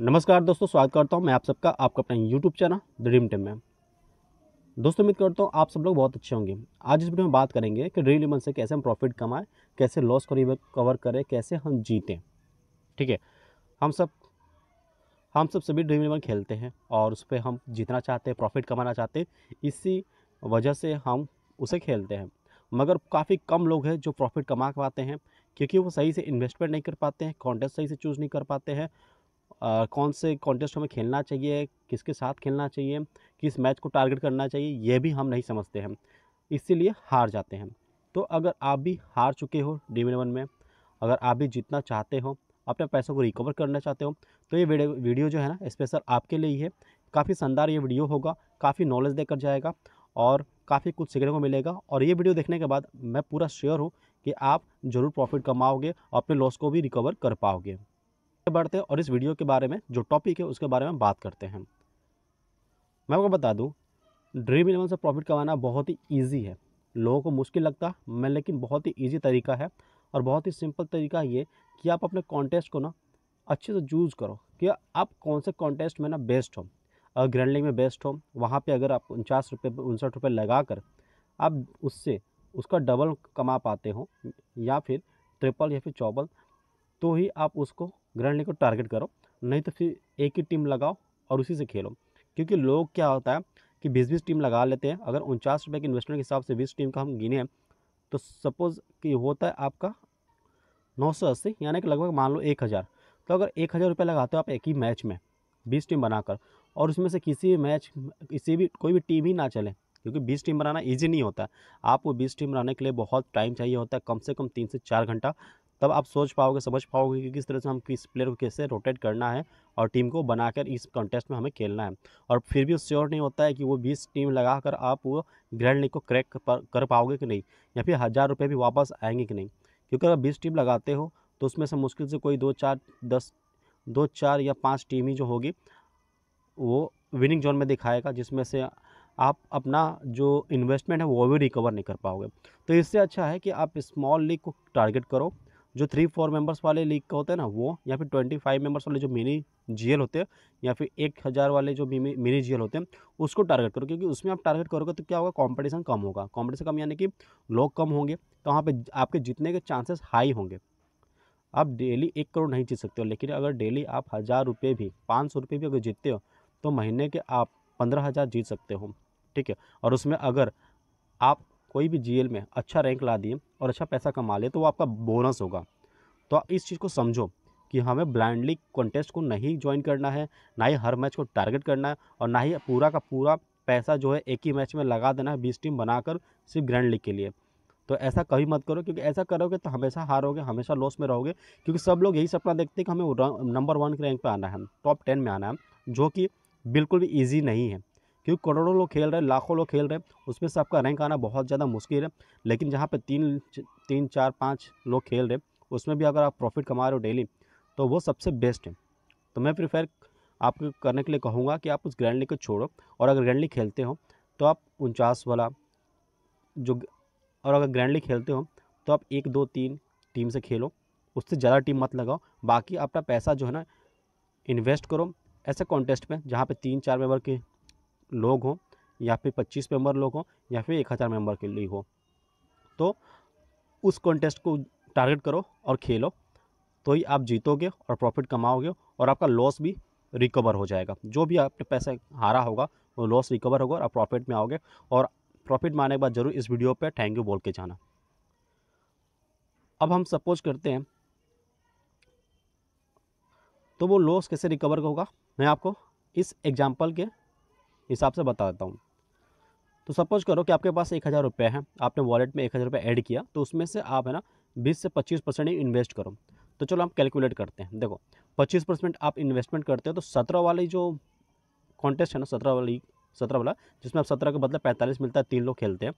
नमस्कार दोस्तों, स्वागत करता हूं मैं आप सबका आपका अपना YouTube channel the dream team में। दोस्तों, उम्मीद करता हूं आप सब लोग बहुत अच्छे होंगे। आज इस वीडियो में बात करेंगे कि ड्रीम इलेवन से कैसे हम प्रॉफिट कमाएं, कैसे लॉस को कवर करें, कैसे हम जीतें। ठीक है। हम सब सभी ड्रीम इलेवन खेलते हैं और उस पर हम जीतना चाहते हैं, प्रॉफिट कमाना चाहते हैं। इसी वजह से हम उसे खेलते हैं। मगर काफ़ी कम लोग हैं जो प्रॉफिट कमा पाते हैं, क्योंकि वो सही से इन्वेस्टमेंट नहीं कर पाते हैं, कॉन्टेस्ट सही से चूज़ नहीं कर पाते हैं। कौन से कॉन्टेस्ट हमें खेलना चाहिए, किसके साथ खेलना चाहिए, किस मैच को टारगेट करना चाहिए, ये भी हम नहीं समझते हैं, इसीलिए हार जाते हैं। तो अगर आप भी हार चुके हो ड्रीम इलेवन में, अगर आप भी जीतना चाहते हो, अपने पैसों को रिकवर करना चाहते हो, तो ये वीडियो जो है ना स्पेशल आपके लिए ही है। काफ़ी शानदार ये वीडियो होगा, काफ़ी नॉलेज देकर जाएगा और काफ़ी कुछ सीखने को मिलेगा। और ये वीडियो देखने के बाद मैं पूरा श्योर हूँ कि आप ज़रूर प्रॉफिट कमाओगे और अपने लॉस को भी रिकवर कर पाओगे। बढ़ते हैं और इस वीडियो के बारे में जो टॉपिक है उसके बारे में बात करते हैं। मैं आपको बता दूं, ड्रीम इलेवन से प्रॉफिट कमाना बहुत ही इजी है। लोगों को मुश्किल लगता मैं, लेकिन बहुत ही इजी तरीका है और बहुत ही सिंपल तरीका ये कि आप अपने कॉन्टेस्ट को ना अच्छे से चूज़ करो कि आप कौन से कॉन्टेस्ट में ना बेस्ट हो। अगर ग्रैंड लीग में बेस्ट हो, वहाँ पे अगर आप 59 रुपये लगा कर आप उससे उसका डबल कमा पाते हो, या फिर ट्रिपल या फिर चौबल, तो ही आप उसको ग्रैंड लीग को टारगेट करो। नहीं तो फिर एक ही टीम लगाओ और उसी से खेलो। क्योंकि लोग क्या होता है कि 20-20 टीम लगा लेते हैं। अगर 49 रुपये के इन्वेस्टमेंट के हिसाब से 20 टीम का हम गिने, तो सपोज़ कि होता है आपका 980, यानी कि लगभग मान लो 1000। तो अगर 1000 रुपये लगाते हो आप एक ही मैच में 20 टीम बनाकर, और उसमें से कोई भी टीम ही ना चले, क्योंकि 20 टीम बनाना ईजी नहीं होता। आपको 20 टीम बनाने के लिए बहुत टाइम चाहिए होता है, कम से कम 3 से 4 घंटा। तब आप सोच पाओगे, समझ पाओगे कि किस तरह से हम किस प्लेयर को कैसे रोटेट करना है और टीम को बनाकर इस कॉन्टेस्ट में हमें खेलना है। और फिर भी श्योर नहीं होता है कि वो 20 टीम लगाकर आप वो ग्रैंड लीग को क्रैक कर पाओगे कि नहीं, या फिर 1000 रुपये भी वापस आएंगे कि नहीं। क्योंकि अगर 20 टीम लगाते हो तो उसमें से मुश्किल से कोई 2 4 या 5 टीम ही जो होगी वो विनिंग जोन में दिखाएगा, जिसमें से आप अपना जो इन्वेस्टमेंट है वो भी रिकवर नहीं कर पाओगे। तो इससे अच्छा है कि आप स्मॉल लीग को टारगेट करो, जो 3-4 मेंबर्स वाले लीग का होते हैं ना वो, या फिर 25 मेंबर्स वाले जो मिनी जीएल होते हैं, या फिर 1000 वाले जो मिनी जीएल होते हैं, उसको टारगेट करो। क्योंकि उसमें आप टारगेट करोगे तो क्या होगा, कंपटीशन कम होगा। कंपटीशन कम यानी कि लोग कम होंगे, तो वहाँ पे आपके जीतने के चांसेस हाई होंगे। आप डेली 1 करोड़ नहीं जीत सकते हो, लेकिन अगर डेली आप 1000 रुपये भी, 500 रुपये भी अगर जीतते हो, तो महीने के आप 15,000 जीत सकते हो। ठीक है। और उसमें अगर आप कोई भी जीएल में अच्छा रैंक ला दिए और अच्छा पैसा कमा लिए, तो वो आपका बोनस होगा। तो आप इस चीज़ को समझो कि हमें ब्लाइंडली कॉन्टेस्ट को नहीं ज्वाइन करना है, ना ही हर मैच को टारगेट करना है, और ना ही पूरा का पूरा पैसा जो है एक ही मैच में लगा देना है 20 टीम बनाकर सिर्फ ग्रैंड लीग के लिए। तो ऐसा कभी मत करो, क्योंकि ऐसा करोगे तो हमेशा हारोगे, हमेशा लॉस में रहोगे। क्योंकि सब लोग यही सपना देखते हैं कि हमें नंबर 1 के रैंक पे आना है, टॉप 10 में आना है, जो कि बिल्कुल भी ईजी नहीं है। क्योंकि करोड़ों लोग खेल रहे हैं, लाखों लोग खेल रहे हैं, उसमें से आपका रैंक आना बहुत ज़्यादा मुश्किल है। लेकिन जहाँ पे 3 4 5 लोग खेल रहे हैं, उसमें भी अगर आप प्रॉफिट कमा रहे हो डेली, तो वो सबसे बेस्ट है। तो मैं प्रीफर आपको करने के लिए कहूँगा कि आप उस ग्रैंड लीग को छोड़ो, और अगर ग्रैंड लीग खेलते हो तो आप 49 वाला जो, और अगर ग्रैंड लीग खेलते हो तो आप 1 2 3 टीम से खेलो, उससे ज़्यादा टीम मत लगाओ। बाकी अपना पैसा जो है ना इन्वेस्ट करो ऐसे कॉन्टेस्ट में जहाँ पे 3 4 मेंबर के लोग हों, या फिर 25 मेंबर लोग हों, या फिर 1000 मेंबर के लीग हो। तो उस कॉन्टेस्ट को टारगेट करो और खेलो, तो ही आप जीतोगे और प्रॉफिट कमाओगे, और आपका लॉस भी रिकवर हो जाएगा। जो भी आपने पैसा हारा होगा वो लॉस रिकवर होगा और आप प्रॉफिट में आओगे। और प्रॉफिट में आने के बाद ज़रूर इस वीडियो पे थैंक यू बोल के जाना। अब हम सपोज करते हैं, तो वो लॉस कैसे रिकवर होगा मैं आपको इस एग्जांपल के हिसाब से बता देता हूँ। तो सपोज करो कि आपके पास 1000 रुपये है, आपने वॉलेट में 1000 रुपये ऐड किया, तो उसमें से आप है ना 20 से 25% ही इन्वेस्ट करो। तो चलो हम कैलकुलेट करते हैं। देखो, 25% आप इन्वेस्टमेंट करते हो, तो 17 वाली जो कॉन्टेस्ट है ना, 17 वाला जिसमें आप 17 के बदले 45 मिलता है, 3 लोग खेलते हैं,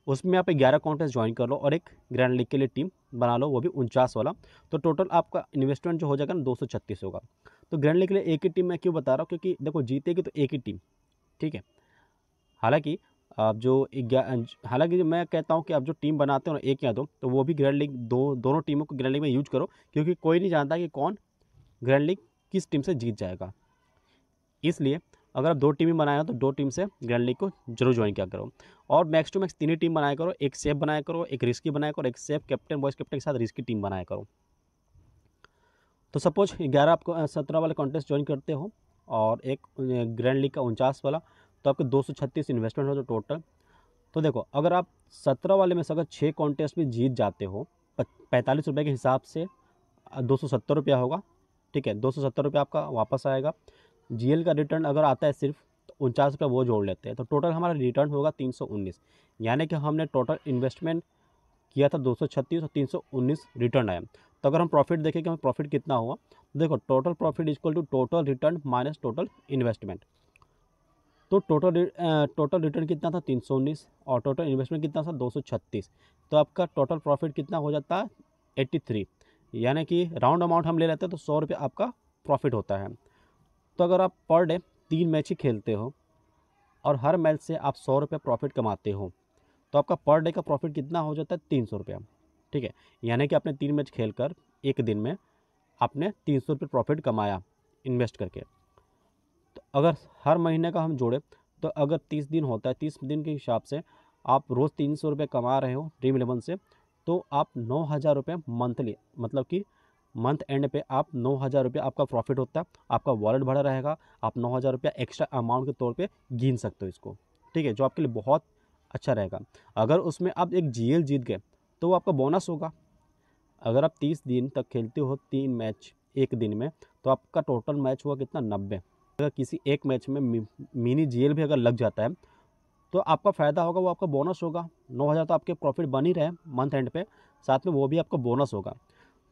उसमें आप 11 कॉन्टेस्ट ज्वाइन कर लो और एक ग्रैंड लीग के लिए टीम बना लो, वो भी 49 वाला। तो टोटल आपका इन्वेस्टमेंट जो हो जाएगा ना 236 होगा। तो ग्रैंड लीग के लिए एक ही टीम मैं क्यों बता रहा हूँ, क्योंकि देखो जीतेगी तो एक ही टीम। ठीक है। हालांकि आप जो हालांकि जो मैं कहता हूँ कि आप जो टीम बनाते हो ना, एक या दो, तो वो भी ग्रैंड लीग दोनों टीमों को ग्रैंड लीग में यूज करो, क्योंकि कोई नहीं जानता कि कौन ग्रैंड लीग किस टीम से जीत जाएगा। इसलिए अगर आप 2 टीम ही बनाए हो तो 2 टीम से ग्रैंड लीग को जरूर ज्वाइन किया करो। और मैक्स टू मैक्स 3 ही टीम बनाया करो, एक सेफ बनाया करो, एक रिस्की बनाया करो, एक सेफ कैप्टन वॉइस कैप्टन के साथ रिस्की टीम बनाया करो। तो सपोज 11 आपको 17 वाले कॉन्टेस्ट ज्वाइन करते हो और एक ग्रैंड लीग का 49 वाला, तो आपके 236 इन्वेस्टमेंट हो तो टोटल। तो देखो अगर आप 17 वाले में से अगर 6 कॉन्टेस्ट में जीत जाते हो 45 रुपये के हिसाब से 270 रुपया होगा, ठीक है, 270 रुपया आपका वापस आएगा। जीएल का रिटर्न अगर आता है सिर्फ तो 49 रुपया वो जोड़ लेते हैं, तो टोटल हमारा रिटर्न होगा 319, यानी कि हमने टोटल इन्वेस्टमेंट किया था 236 और 319 रिटर्न आया। तो अगर हम प्रॉफिट देखें कि हमें प्रॉफिट कितना हुआ, देखो total profit equal to total return minus total investment. तो टोटल रिटर्न कितना था 319 और टोटल इन्वेस्टमेंट कितना था 236, तो आपका टोटल प्रॉफिट कितना हो जाता है 83, यानी कि राउंड अमाउंट हम ले लेते हैं तो 100 रुपये आपका प्रॉफिट होता है। तो अगर आप पर डे 3 मैच ही खेलते हो और हर मैच से आप 100 रुपये प्रॉफिट कमाते हो, तो आपका पर डे का प्रॉफिट कितना हो जाता है 300 रुपया, ठीक है, यानी कि आपने 3 मैच खेलकर एक दिन में आपने 300 रुपये प्रॉफिट कमाया इन्वेस्ट करके। तो अगर हर महीने का हम जोड़े तो अगर 30 दिन होता है, 30 दिन के हिसाब से आप रोज़ 300 रुपये कमा रहे हो ड्रीम 11 से, तो आप 9,000 रुपये मंथली, मतलब कि मंथ एंड पे आप 9,000 रुपये आपका प्रॉफिट होता है, आपका वॉलेट भरा रहेगा, आप 9,000 रुपया एक्स्ट्रा अमाउंट के तौर पे गिन सकते हो इसको, ठीक है, जो आपके लिए बहुत अच्छा रहेगा। अगर उसमें आप एक जीएल जीत गए तो वो आपका बोनस होगा। अगर आप 30 दिन तक खेलते हो 3 मैच एक दिन में, तो आपका टोटल मैच हुआ कितना 90। अगर किसी एक मैच में मिनी जीएल भी अगर लग जाता है तो आपका फ़ायदा होगा, वो आपका बोनस होगा। 9,000 तो आपके प्रॉफिट बन ही रहे मंथ एंड पे, साथ में वो भी आपका बोनस होगा।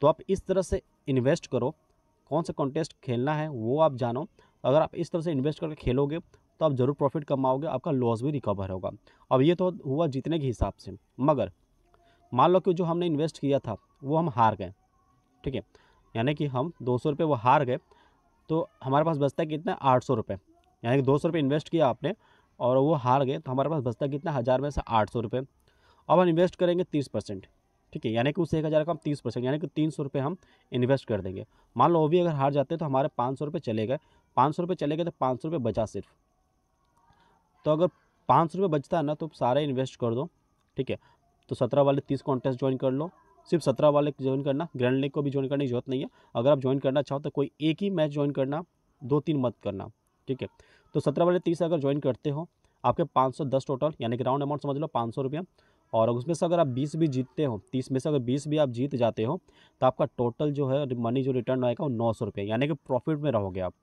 तो आप इस तरह से इन्वेस्ट करो, कौन सा कॉन्टेस्ट खेलना है वो आप जानो। अगर आप इस तरह से इन्वेस्ट करके खेलोगे तो आप ज़रूर प्रॉफिट कमाओगे, आपका लॉस भी रिकवर होगा। अब ये तो हुआ जीतने के हिसाब से, मगर मान लो कि जो हमने इन्वेस्ट किया था वो हम हार गए, ठीक है, यानी कि हम 200 रुपये वो हार गए, तो हमारे पास बचता है कितना 800 रुपये, यानी कि 200 रुपये इन्वेस्ट किया आपने और वो हार गए, तो हमारे पास बचता है कितना 1000 में से 800 रुपये। अब हम इन्वेस्ट करेंगे 30%, ठीक है, यानी कि उस 1000 का हम 30%, यानी कि 300 रुपये हम इन्वेस्ट कर देंगे। मान लो वो भी अगर हार जाते हैं तो हमारे 500 रुपये चले गए, 500 रुपये चले गए तो 500 रुपये बचा सिर्फ। तो अगर 500 रुपये बचता है ना तो सारे इन्वेस्ट कर दो, ठीक है। तो 17 वाले 30 कॉन्टेस्ट ज्वाइन कर लो, सिर्फ 17 वाले ज्वाइन करना, ग्रैंड लीग को भी ज्वाइन करने की जरूरत नहीं है। अगर आप ज्वाइन करना चाहो तो कोई एक ही मैच ज्वाइन करना, 2-3 मत करना, ठीक है। तो 17 वाले 30 अगर ज्वाइन करते हो आपके 510 टोटल, यानी कि राउंड अमाउंट समझ लो 500 रुपया। और उसमें से अगर आप 20 भी जीतते हो, 30 में से अगर 20 भी आप जीत जाते हो, तो आपका टोटल जो है मनी जो रिटर्न आएगा वो 900 रुपये, यानी कि प्रॉफिट में रहोगे आप,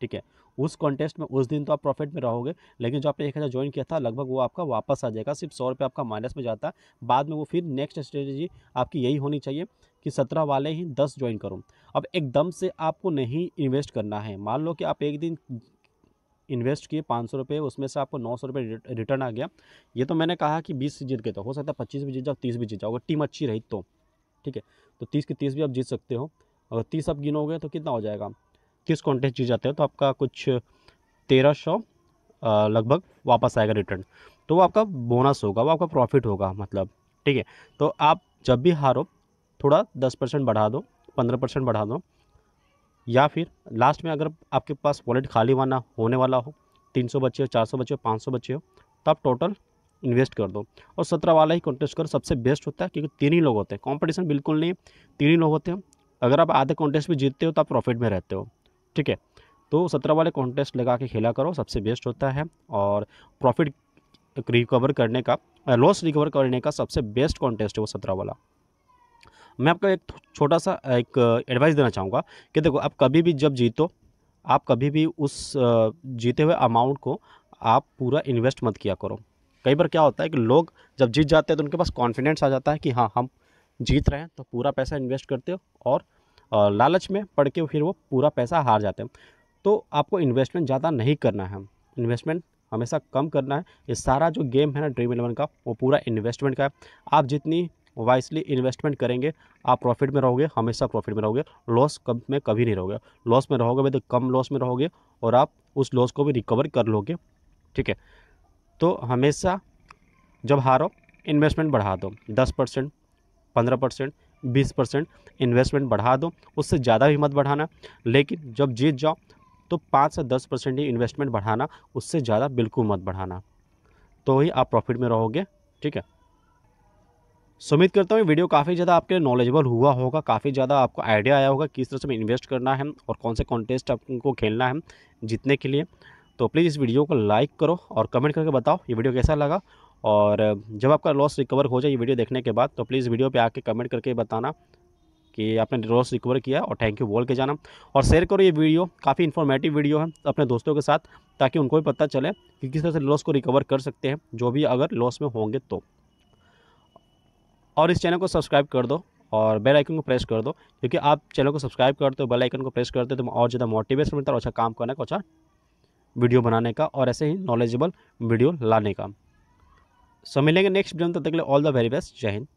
ठीक है। उस कॉन्टेस्ट में उस दिन तो आप प्रॉफिट में रहोगे, लेकिन जो आपने 1000 ज्वाइन किया था लगभग वो आपका वापस आ जाएगा, सिर्फ 100 रुपये आपका माइनस में जाता है। बाद में वो फिर नेक्स्ट स्ट्रेटेजी आपकी यही होनी चाहिए कि 17 वाले ही 10 ज्वाइन करो। अब एकदम से आपको नहीं इन्वेस्ट करना है। मान लो कि आप एक दिन इन्वेस्ट किए 500 रुपये, उसमें से आपको 900 रुपये रिटर्न आ गया। ये तो मैंने कहा कि 20 जीत गए, तो हो सकता है 25 भी जीत जाओ, 30 भी जीत जाओ, अगर टीम अच्छी रही तो, ठीक है। तो 30 के 30 भी आप जीत सकते हो। अगर 30 आप गिनोगे तो कितना हो जाएगा, 30 कॉन्टेस्ट जीत जाते हो तो आपका कुछ 1300 लगभग वापस आएगा रिटर्न। तो वो आपका बोनस होगा, वो आपका प्रॉफिट होगा, मतलब, ठीक है। तो आप जब भी हारो थोड़ा 10% बढ़ा दो, 15% बढ़ा दो, या फिर लास्ट में अगर आपके पास वॉलेट खाली होने वाला हो, 300 बचे हो, 400 बचे हो, 500 बचे हो, तो आप टोटल इन्वेस्ट कर दो और 17 वाला ही कॉन्टेस्ट करो, सबसे बेस्ट होता है, क्योंकि 3 ही लोग होते हैं, कॉम्पिटिशन बिल्कुल नहीं, 3 ही लोग होते हैं। अगर आप आधे कॉन्टेस्ट भी जीतते हो तो आप प्रॉफिट में रहते हो, ठीक है। तो 17 वाले कॉन्टेस्ट लगा के खेला करो, सबसे बेस्ट होता है। और प्रॉफिट रिकवर करने का, लॉस रिकवर करने का सबसे बेस्ट कॉन्टेस्ट है वो 17 वाला। मैं आपको एक छोटा सा एक एडवाइस देना चाहूँगा कि देखो, आप कभी भी जब जीतो, आप कभी भी उस जीते हुए अमाउंट को आप पूरा इन्वेस्ट मत किया करो। कई बार क्या होता है कि लोग जब जीत जाते हैं तो उनके पास कॉन्फिडेंस आ जाता है कि हाँ हम जीत रहे हैं, तो पूरा पैसा इन्वेस्ट करते हो और लालच में पड़ के फिर वो पूरा पैसा हार जाते हैं। तो आपको इन्वेस्टमेंट ज़्यादा नहीं करना है, इन्वेस्टमेंट हमेशा कम करना है। ये सारा जो गेम है ना ड्रीम 11 का, वो पूरा इन्वेस्टमेंट का है। आप जितनी वाइसली इन्वेस्टमेंट करेंगे आप प्रॉफिट में रहोगे, हमेशा प्रॉफिट में रहोगे, लॉस में कभी नहीं रहोगे। लॉस में रहोगे तो कम लॉस में रहोगे और आप उस लॉस को भी रिकवर कर लोगे, ठीक है। तो हमेशा जब हारो इन्वेस्टमेंट बढ़ा दो, 10%, 15%, 20% इन्वेस्टमेंट बढ़ा दो, उससे ज़्यादा भी मत बढ़ाना। लेकिन जब जीत जाओ तो 5 से 10% ही इन्वेस्टमेंट बढ़ाना, उससे ज़्यादा बिल्कुल मत बढ़ाना, तो ही आप प्रॉफिट में रहोगे। ठीक है, सो उम्मीद करता हूँ ये वीडियो काफ़ी ज़्यादा आपके लिए नॉलेजेबल हुआ होगा, काफ़ी ज़्यादा आपको आइडिया आया होगा किस तरह से इन्वेस्ट करना है और कौन से कॉन्टेस्ट आपको खेलना है जीतने के लिए। तो प्लीज़ इस वीडियो को लाइक करो और कमेंट करके बताओ ये वीडियो कैसा लगा। और जब आपका लॉस रिकवर हो जाए ये वीडियो देखने के बाद, तो प्लीज़ वीडियो पे आके कमेंट करके बताना कि आपने लॉस रिकवर किया और थैंक यू बोल के जाना। और शेयर करो ये वीडियो, काफ़ी इन्फॉर्मेटिव वीडियो है, अपने दोस्तों के साथ, ताकि उनको भी पता चले कि किस तरह से लॉस को रिकवर कर सकते हैं जो भी अगर लॉस में होंगे तो। और इस चैनल को सब्सक्राइब कर दो और बेल आइकन को प्रेस कर दो, क्योंकि आप चैनल को सब्सक्राइब करते हो, बेल आइकन को प्रेस करते हो, तो और ज़्यादा मोटिवेशन मिलता है और अच्छा काम करने का, अच्छा वीडियो बनाने का और ऐसे ही नॉलेजेबल वीडियो लाने का। सो मिलेंगे नेक्स्ट वीडियो में, तब तक के लिए ऑल द वेरी बेस्ट। जय हिंद।